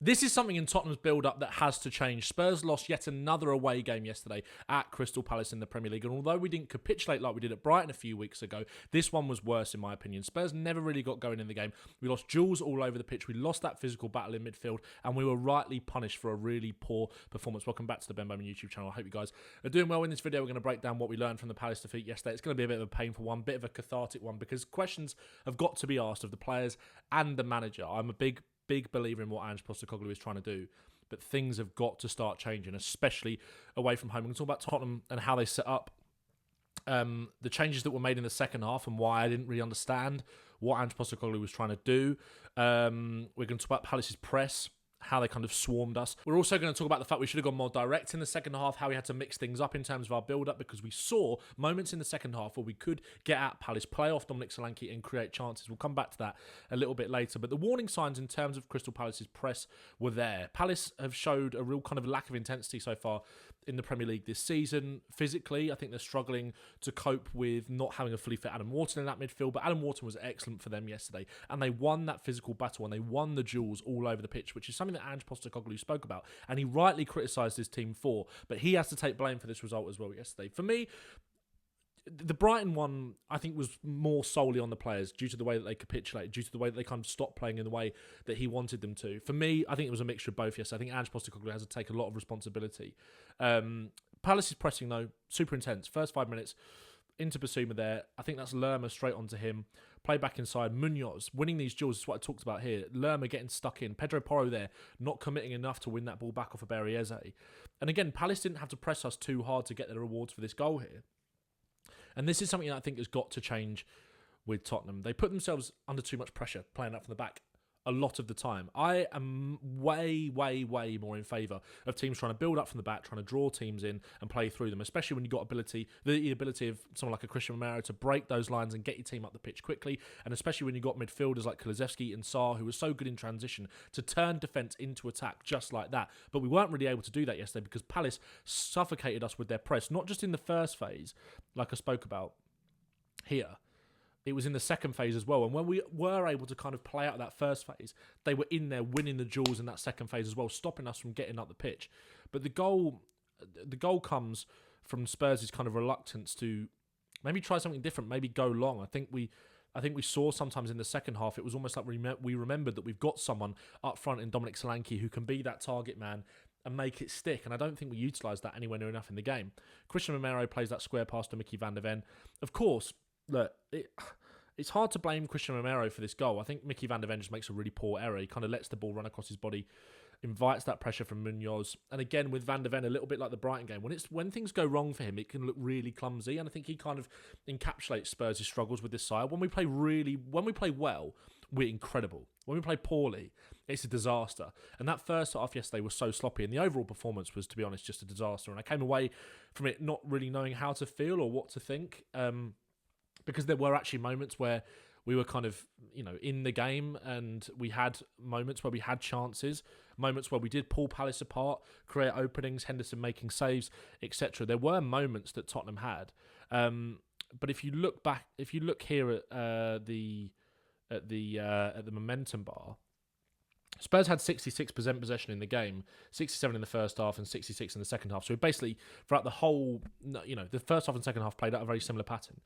This is something in Tottenham's build-up that has to change. Spurs lost yet another away game yesterday at Crystal Palace in the Premier League, and although we didn't capitulate like we did at Brighton a few weeks ago, this one was worse in my opinion. Spurs never really got going in the game. We lost duels all over the pitch. We lost that physical battle in midfield, and we were rightly punished for a really poor performance. Welcome back to the Ben Bowman YouTube channel. I hope you guys are doing well. In this video, we're going to break down what we learned from the Palace defeat yesterday. It's going to be a bit of a painful one, bit of a cathartic one, because questions have got to be asked of the players and the manager. I'm a big believer in what Ange Postecoglou is trying to do, but things have got to start changing, especially away from home. We're going to talk about Tottenham and how they set up, the changes that were made in the second half and why I didn't really understand what Ange Postecoglou was trying to do. We're going to talk about Palace's press, how they kind of swarmed us. We're also going to talk about the fact we should have gone more direct in the second half, how we had to mix things up in terms of our build-up, because we saw moments in the second half where we could get at Palace, play off Dominic Solanke and create chances. We'll come back to that a little bit later. But the warning signs in terms of Crystal Palace's press were there. Palace have showed a real kind of lack of intensity so far in the Premier League this season. Physically, I think they're struggling to cope with not having a fully fit Adam Wharton in that midfield, but Adam Wharton was excellent for them yesterday, and they won that physical battle and they won the duels all over the pitch, which is something that Ange Postecoglou spoke about, and he rightly criticised his team for, but he has to take blame for this result as well yesterday. For me, the Brighton one, I think, was more solely on the players due to the way that they capitulated, due to the way that they kind of stopped playing in the way that he wanted them to. For me, I think it was a mixture of both yesterday. I think Ange Postecoglou has to take a lot of responsibility. Palace's pressing, though, super intense. First 5 minutes, into Basuma there. I think that's Lerma straight onto him. Play back inside. Munoz winning these duels is what I talked about here. Lerma getting stuck in. Pedro Porro there, not committing enough to win that ball back off of Berrieze. And again, Palace didn't have to press us too hard to get their rewards for this goal here. And this is something that I think has got to change with Tottenham. They put themselves under too much pressure playing up from the back a lot of the time. I am way more in favour of teams trying to build up from the back, trying to draw teams in and play through them, especially when you've got the ability of someone like a Christian Romero to break those lines and get your team up the pitch quickly, and especially when you've got midfielders like Kulusevski and Sarr, who are so good in transition, to turn defence into attack just like that. But we weren't really able to do that yesterday because Palace suffocated us with their press, not just in the first phase, like I spoke about here. It was in the second phase as well. And when we were able to kind of play out that first phase, they were in there winning the duels in that second phase as well, stopping us from getting up the pitch. But the goal comes from Spurs' kind of reluctance to maybe try something different, maybe go long. I think we saw sometimes in the second half, it was almost like we remembered that we've got someone up front in Dominic Solanke who can be that target man and make it stick. And I don't think we utilised that anywhere near enough in the game. Christian Romero plays that square pass to Mickey van der Ven. Of course, look, it's hard to blame Christian Romero for this goal. I think Mickey van der Ven just makes a really poor error. He kind of lets the ball run across his body, invites that pressure from Munoz. And again, with van der Ven, a little bit like the Brighton game, when things go wrong for him, it can look really clumsy. And I think he kind of encapsulates Spurs' struggles with this side. When we play well, we're incredible. When we play poorly, it's a disaster. And that first half yesterday was so sloppy, and the overall performance was, to be honest, just a disaster. And I came away from it not really knowing how to feel or what to think. Because there were actually moments where we were kind of, in the game, and we had moments where we had chances, moments where we did pull Palace apart, create openings, Henderson making saves, etc. There were moments that Tottenham had. But if you look here at the momentum bar, Spurs had 66% possession in the game, 67 in the first half and 66 in the second half. So basically, throughout the whole, the first half and second half played out a very similar pattern.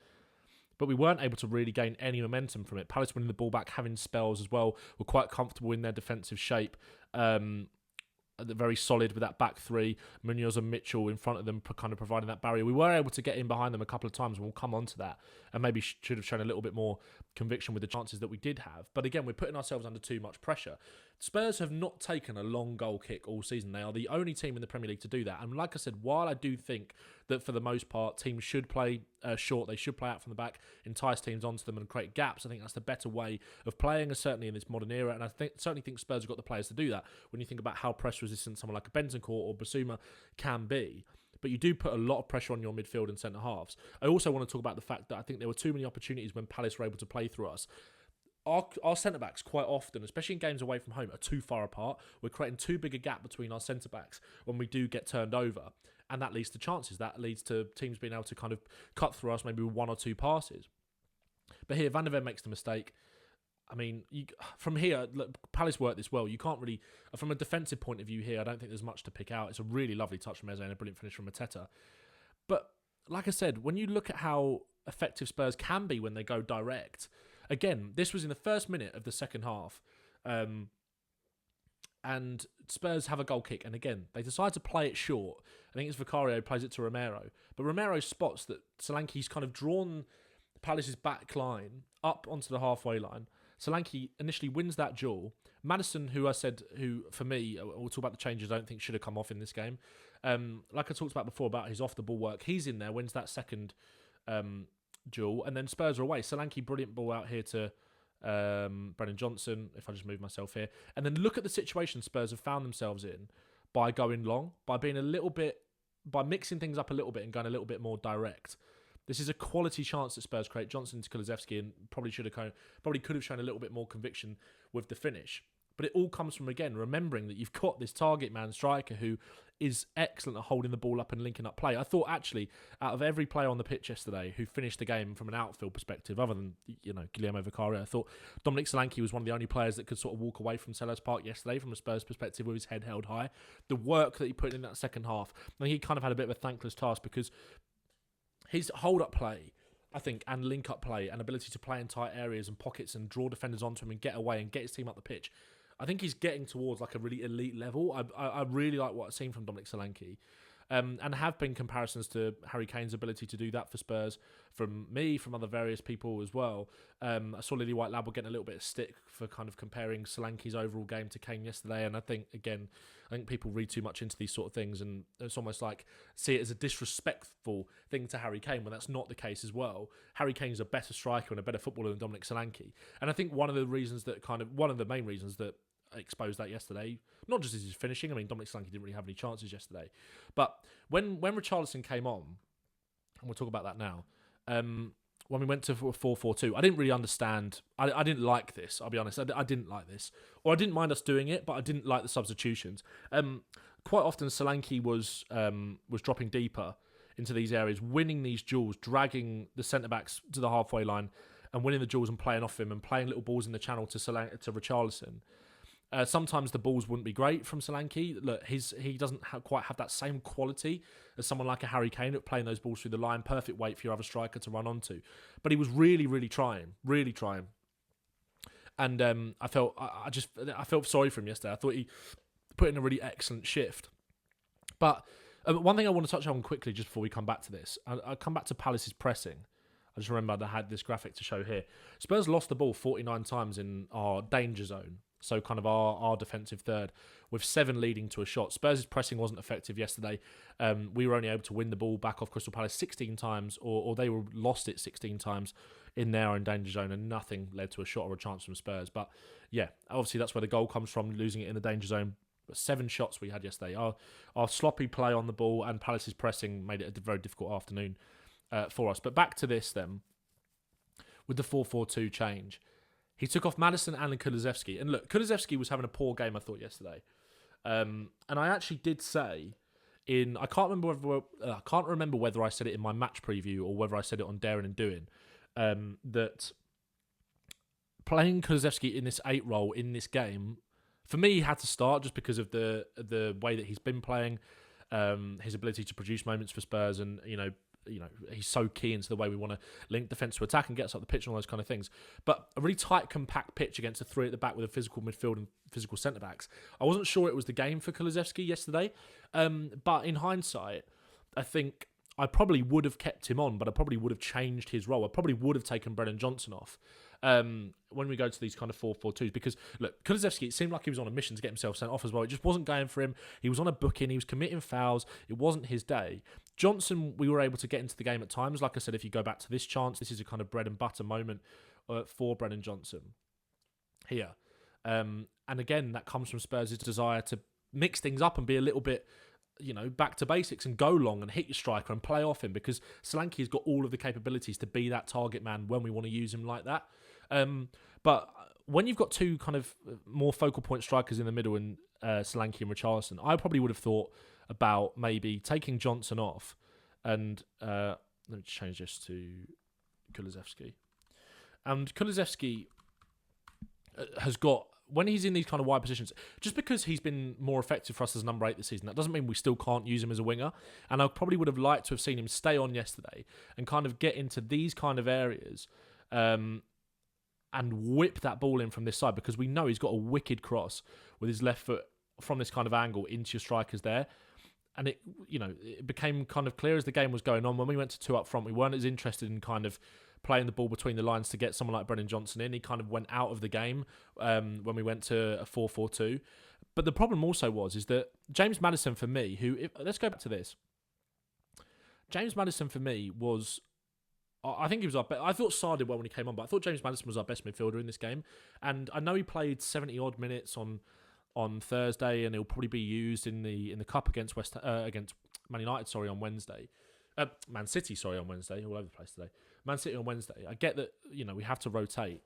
But we weren't able to really gain any momentum from it. Palace winning the ball back, having spells as well, were quite comfortable in their defensive shape. Very solid with that back three. Munoz and Mitchell in front of them, kind of providing that barrier. We were able to get in behind them a couple of times, and we'll come on to that. And maybe should have shown a little bit more conviction with the chances that we did have. But again, we're putting ourselves under too much pressure. Spurs have not taken a long goal kick all season. They are the only team in the Premier League to do that. And like I said, while I do think that for the most part, teams should play short, they should play out from the back, entice teams onto them and create gaps. I think that's the better way of playing, certainly in this modern era. And I certainly think Spurs have got the players to do that when you think about how press resistant someone like a Bentancur or Basuma can be. But you do put a lot of pressure on your midfield and centre halves. I also want to talk about the fact that I think there were too many opportunities when Palace were able to play through us. Our centre-backs quite often, especially in games away from home, are too far apart. We're creating too big a gap between our centre-backs when we do get turned over. And that leads to chances. That leads to teams being able to kind of cut through us maybe with one or two passes. But here, Van der Ven makes the mistake. I mean, from here, look, Palace work this well. You can't really, from a defensive point of view here, I don't think there's much to pick out. It's a really lovely touch from Eze and a brilliant finish from Mateta. But like I said, when you look at how effective Spurs can be when they go direct, again, this was in the first minute of the second half, and Spurs have a goal kick, and again, they decide to play it short. I think it's Vicario who plays it to Romero, but Romero spots that Solanke's kind of drawn Palace's back line up onto the halfway line. Solanke initially wins that duel. Maddison, who for me, we'll talk about the changes I don't think should have come off in this game. Like I talked about before about his off-the-ball work, he's in there, wins that second duel, and then Spurs are away. Solanke, brilliant ball out here to Brennan Johnson, if I just move myself here. And then look at the situation Spurs have found themselves in by going long, by mixing things up a little bit and going a little bit more direct. This is a quality chance that Spurs create. Johnson to Kulusevski, and probably could have shown a little bit more conviction with the finish. But it all comes from, again, remembering that you've got this target man striker who is excellent at holding the ball up and linking up play. I thought, actually, out of every player on the pitch yesterday who finished the game from an outfield perspective, other than, Guillermo Vicario, I thought Dominic Solanke was one of the only players that could sort of walk away from Selhurst Park yesterday from a Spurs perspective with his head held high. The work that he put in that second half, I think he kind of had a bit of a thankless task because his hold-up play, I think, and link-up play and ability to play in tight areas and pockets and draw defenders onto him and get away and get his team up the pitch, I think he's getting towards like a really elite level. I really like what I've seen from Dominic Solanke. And have been comparisons to Harry Kane's ability to do that for Spurs from me, from other various people as well. I saw Lily White Lab were getting a little bit of stick for kind of comparing Solanke's overall game to Kane yesterday, and I think people read too much into these sort of things, and it's almost like see it as a disrespectful thing to Harry Kane when that's not the case as well. Harry Kane's a better striker and a better footballer than Dominic Solanke, and I think one of the main reasons that exposed that yesterday, not just his finishing. I mean, Dominic Solanke didn't really have any chances yesterday, but when Richarlison came on, and we'll talk about that now. When we went to 4-4-2, I didn't really understand. I didn't like this. I'll be honest. I didn't like this, or I didn't mind us doing it, but I didn't like the substitutions. Quite often, Solanke was dropping deeper into these areas, winning these duels, dragging the centre backs to the halfway line, and winning the duels and playing off him and playing little balls in the channel to Richarlison. Sometimes the balls wouldn't be great from Solanke. Look, he doesn't quite have that same quality as someone like a Harry Kane at playing those balls through the line. Perfect weight for your other striker to run onto. But he was really, really trying. And I felt sorry for him yesterday. I thought he put in a really excellent shift. But one thing I want to touch on quickly just before we come back to this, I'll come back to Palace's pressing. I just remembered I had this graphic to show here. Spurs lost the ball 49 times in our danger zone. So kind of our defensive third, with 7 leading to a shot. Spurs' pressing wasn't effective yesterday. We were only able to win the ball back off Crystal Palace 16 times, or they were lost it 16 times in their own danger zone, and nothing led to a shot or a chance from Spurs. But yeah, obviously that's where the goal comes from, losing it in the danger zone. 7 shots we had yesterday. Our sloppy play on the ball and Palace's pressing made it a very difficult afternoon for us. But back to this then, with the 4-4-2 change. He took off Maddison and Kulusevski. And look, Kulusevski was having a poor game, I thought, yesterday. And I actually did say I can't remember whether I said it in my match preview or whether I said it on Daring and Doing, that playing Kulusevski in this 8 role in this game, for me, he had to start just because of the way that he's been playing, his ability to produce moments for Spurs, and he's so key into the way we want to link defence to attack and get us up the pitch and all those kind of things. But a really tight, compact pitch against a 3 at the back with a physical midfield and physical centre-backs. I wasn't sure it was the game for Kulusevski yesterday. But in hindsight, I think I probably would have kept him on, but I probably would have changed his role. I probably would have taken Brennan Johnson off when we go to these kind of 4-4-2s. Because, look, Kulusevski, it seemed like he was on a mission to get himself sent off as well. It just wasn't going for him. He was on a booking. He was committing fouls. It wasn't his day. Johnson, we were able to get into the game at times. Like I said, if you go back to this chance, this is a kind of bread and butter moment for Brennan Johnson here. And again, that comes from Spurs' desire to mix things up and be a little bit, back to basics and go long and hit your striker and play off him, because Solanke has got all of the capabilities to be that target man when we want to use him like that. But when you've got 2 kind of more focal point strikers in the middle in Solanke and Richarlison, I probably would have thought about maybe taking Johnson off and let me change this to Kulusevski. And Kulusevski, has got, when he's in these kind of wide positions, just because he's been more effective for us as number 8 this season, that doesn't mean we still can't use him as a winger. And I probably would have liked to have seen him stay on yesterday and kind of get into these kind of areas and whip that ball in from this side, because we know he's got a wicked cross with his left foot from this kind of angle into your strikers there. And it became kind of clear as the game was going on. When we went to 2 up front, we weren't as interested in kind of playing the ball between the lines to get someone like Brennan Johnson in. He kind of went out of the game when we went to a 4-4-2. But the problem also is that James Maddison, for me, let's go back to this. James Maddison, for me, was... I think he was I thought Sarr did well when he came on, but I thought James Maddison was our best midfielder in this game. And I know he played 70-odd minutes on Thursday, and he'll probably be used in the cup against against Man United, on Wednesday. Man City, on Wednesday. All over the place today. Man City on Wednesday. I get that, we have to rotate.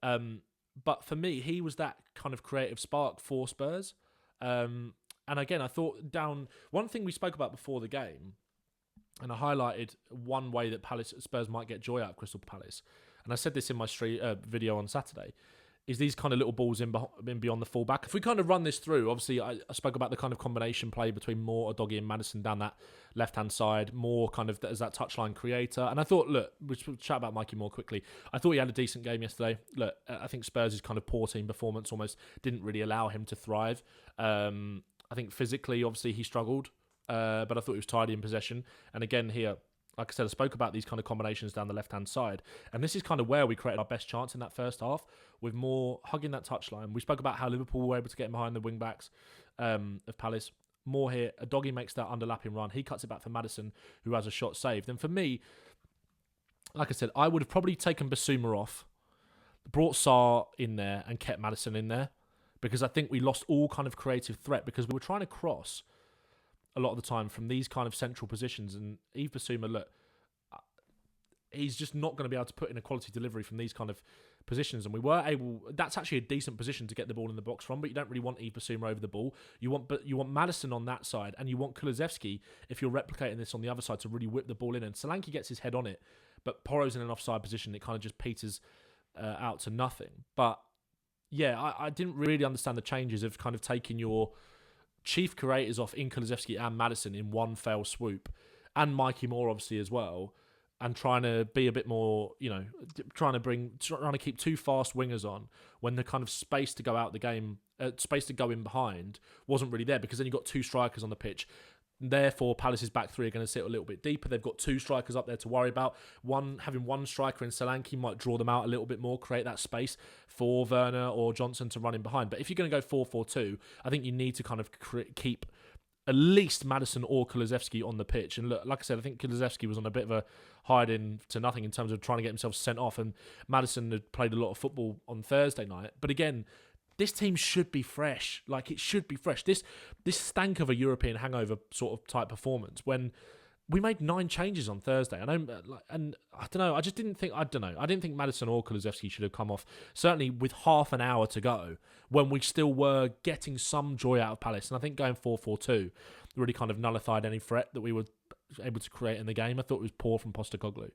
But for me, he was that kind of creative spark for Spurs. And again, I thought one thing we spoke about before the game, and I highlighted one way that Spurs might get joy out of Crystal Palace. And I said this in my video on Saturday, is these kind of little balls in beyond the fullback. If we kind of run this through, obviously I spoke about the kind of combination play between Moore, Udogie and Maddison down that left-hand side. Moore kind of as that touchline creator. And I thought, look, we'll chat about Mikey Moore quickly. I thought he had a decent game yesterday. Look, I think Spurs' kind of poor team performance almost didn't really allow him to thrive. I think physically, obviously, he struggled. But I thought he was tidy in possession. And again here, like I said, I spoke about these kind of combinations down the left-hand side. And this is kind of where we created our best chance in that first half, with Moore hugging that touchline. We spoke about how Liverpool were able to get in behind the wing-backs of Palace. Moore here, Udogie makes that underlapping run. He cuts it back for Maddison, who has a shot saved. And for me, like I said, I would have probably taken Basuma off, brought Sarr in there and kept Maddison in there, because I think we lost all kind of creative threat, because we were trying to cross a lot of the time from these kind of central positions. And Yves Basuma, look, he's just not going to be able to put in a quality delivery from these kind of positions. And we were able... That's actually a decent position to get the ball in the box from, but you don't really want Yves Basuma over the ball. You want Maddison on that side, and you want Kulusevski, if you're replicating this on the other side, to really whip the ball in. And Solanke gets his head on it, but Porro's in an offside position. It kind of just peters out to nothing. But yeah, I didn't really understand the changes of kind of taking your chief creators off in Kulusevski and Maddison in one fell swoop, and Mikey Moore obviously as well, and trying to be a bit more, trying to keep 2 fast wingers on when the kind of space to go out the game, space to go in behind wasn't really there, because then you've got 2 strikers on the pitch. Therefore, Palace's back 3 are going to sit a little bit deeper. They've got 2 strikers up there to worry about. Having one striker in Solanke might draw them out a little bit more, create that space for Werner or Johnson to run in behind. But if you're going to go 4-4-2, I think you need to kind of keep at least Maddison or Kulusevski on the pitch. And look, like I said, I think Kulusevski was on a bit of a hiding to nothing in terms of trying to get himself sent off. And Maddison had played a lot of football on Thursday night. But again, this team should be fresh. Like, it should be fresh. This stank of a European hangover sort of type performance when we made 9 changes on Thursday. I don't know. I didn't think Maddison or Kulusevski should have come off, certainly with half an hour to go, when we still were getting some joy out of Palace. And I think going 4-4-2 really kind of nullified any threat that we were able to create in the game. I thought it was poor from Postecoglou.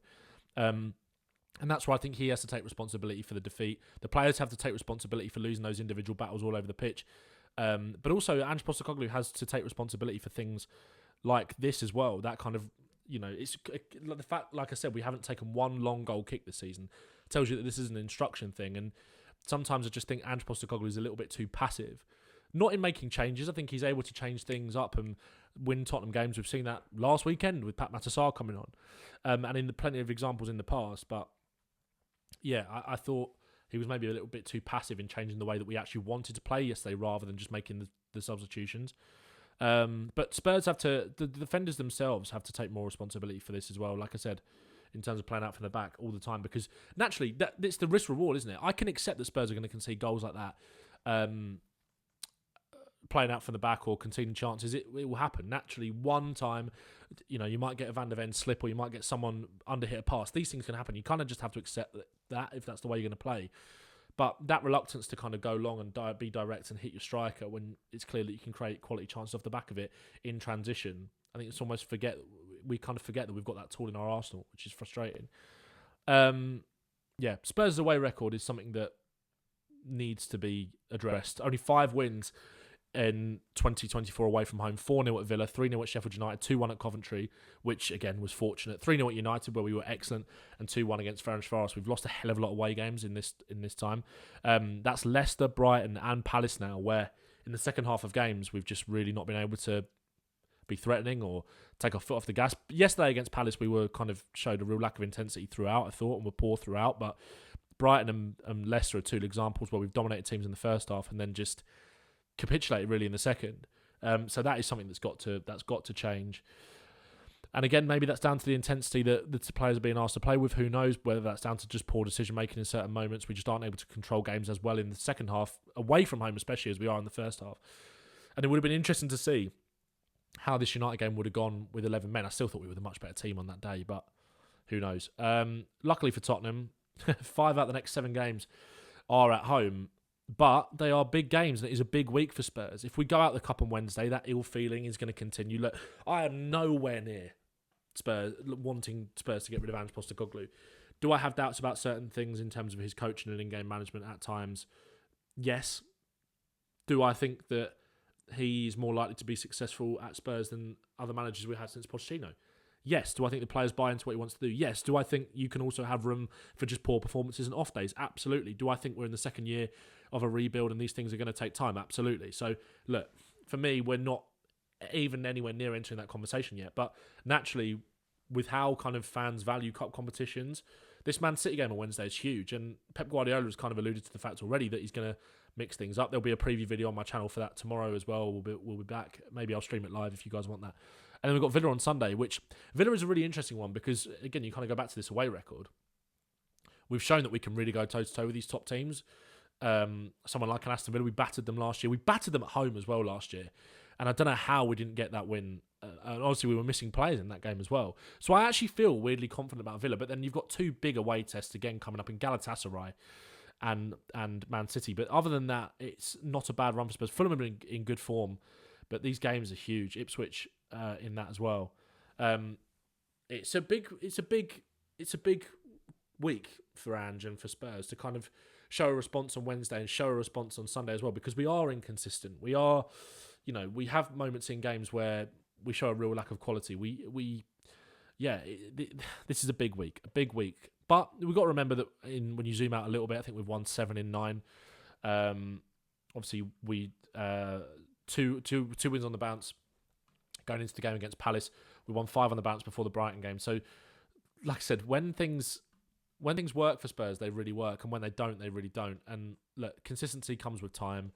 And that's why I think he has to take responsibility for the defeat. The players have to take responsibility for losing those individual battles all over the pitch. But also, Ange Postecoglou has to take responsibility for things like this as well. That kind of, it's the fact, like I said, we haven't taken one long goal kick this season. Tells you that this is an instruction thing. And sometimes I just think Ange Postecoglou is a little bit too passive. Not in making changes. I think he's able to change things up and win Tottenham games. We've seen that last weekend with Pat Matasar coming on. And in plenty of examples in the past. But yeah, I thought he was maybe a little bit too passive in changing the way that we actually wanted to play yesterday, rather than just making the substitutions. But Spurs the defenders themselves have to take more responsibility for this as well, like I said, in terms of playing out from the back all the time, because naturally, it's the risk-reward, isn't it? I can accept that Spurs are going to concede goals like that, playing out from the back or conceding chances. It will happen. Naturally, one time, you might get a Van der Ven slip, or you might get someone underhit a pass. These things can happen. You kind of just have to accept that if that's the way you're going to play. But that reluctance to kind of go long and be direct and hit your striker when it's clear that you can create quality chances off the back of it in transition, I think it's almost we kind of forget that we've got that tool in our arsenal, which is frustrating. Spurs' away record is something that needs to be addressed. Only 5 wins in 2024 away from home. 4-0 at Villa, 3-0 at Sheffield United, 2-1 at Coventry, which again was fortunate. 3-0 at United, where we were excellent, and 2-1 against Ferencváros. We've lost a hell of a lot of away games in this time. That's Leicester, Brighton, and Palace now, where in the second half of games we've just really not been able to be threatening or take our foot off the gas. Yesterday against Palace, we were kind of showed a real lack of intensity throughout, I thought, and were poor throughout. But Brighton and Leicester are 2 examples where we've dominated teams in the first half and then just capitulated really in the second. So that is something that's got to change. And again, maybe that's down to the intensity that the players are being asked to play with. Who knows whether that's down to just poor decision making in certain moments. We just aren't able to control games as well in the second half, away from home especially, as we are in the first half. And it would have been interesting to see how this United game would have gone with 11 men. I still thought we were the much better team on that day, but who knows. Luckily for Tottenham, 5 out of the next 7 games are at home. But they are big games, and it is a big week for Spurs. If we go out the Cup on Wednesday, that ill feeling is going to continue. Look, I am nowhere near wanting Spurs to get rid of Ange Postecoglou. Do I have doubts about certain things in terms of his coaching and in-game management at times? Yes. Do I think that he's more likely to be successful at Spurs than other managers we've had since Pochettino? Yes. Do I think the players buy into what he wants to do? Yes. Do I think you can also have room for just poor performances and off days? Absolutely. Do I think we're in the second year of a rebuild and these things are going to take time? Absolutely. So, look, for me, we're not even anywhere near entering that conversation yet. But naturally, with how kind of fans value cup competitions, this Man City game on Wednesday is huge. And Pep Guardiola has kind of alluded to the fact already that he's going to mix things up. There'll be a preview video on my channel for that tomorrow as well. We'll be back. Maybe I'll stream it live if you guys want that. And then we've got Villa on Sunday, which Villa is a really interesting one because, again, you kind of go back to this away record. We've shown that we can really go toe-to-toe with these top teams. Someone like an Aston Villa, we battered them last year. We battered them at home as well last year. And I don't know how we didn't get that win. And obviously, we were missing players in that game as well. So I actually feel weirdly confident about Villa. But then you've got 2 big away tests again coming up in Galatasaray and Man City. But other than that, it's not a bad run for Spurs. Fulham have been in good form. But these games are huge. Ipswich in that as well. It's a big week for Ange and for Spurs to kind of show a response on Wednesday and show a response on Sunday as well, because we are inconsistent. We are, we have moments in games where we show a real lack of quality. This is a big week. But we've got to remember that when you zoom out a little bit, I think we've won 7 in 9. Obviously, we two wins on the bounce going into the game against Palace. We won 5 on the bounce before the Brighton game. So, like I said, when things work for Spurs, they really work, and when they don't, they really don't. And look, consistency comes with time,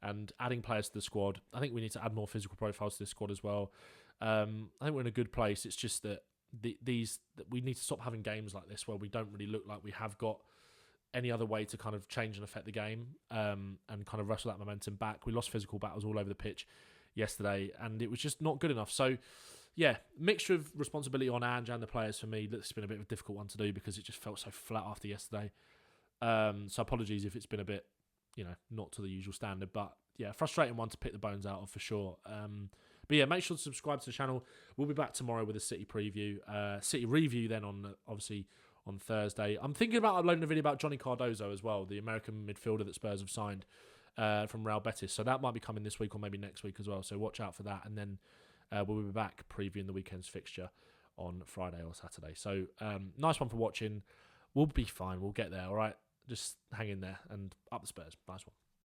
and adding players to the squad. I think we need to add more physical profiles to this squad as well. I think we're in a good place. It's just that we need to stop having games like this where we don't really look like we have got any other way to kind of change and affect the game, and kind of wrestle that momentum back. We lost physical battles all over the pitch yesterday, and it was just not good enough. So, yeah, mixture of responsibility on Ange and the players for me. This has been a bit of a difficult one to do because it just felt so flat after yesterday. So apologies if it's been a bit, not to the usual standard. But yeah, frustrating one to pick the bones out of for sure. But yeah, make sure to subscribe to the channel. We'll be back tomorrow with a City preview, City review then obviously on Thursday. I'm thinking about uploading a video about Johnny Cardozo as well, the American midfielder that Spurs have signed from Real Betis. So that might be coming this week or maybe next week as well. So watch out for that. And then we'll be back previewing the weekend's fixture on Friday or Saturday. So nice one for watching. We'll be fine. We'll get there, all right? Just hang in there and up the Spurs. Nice one.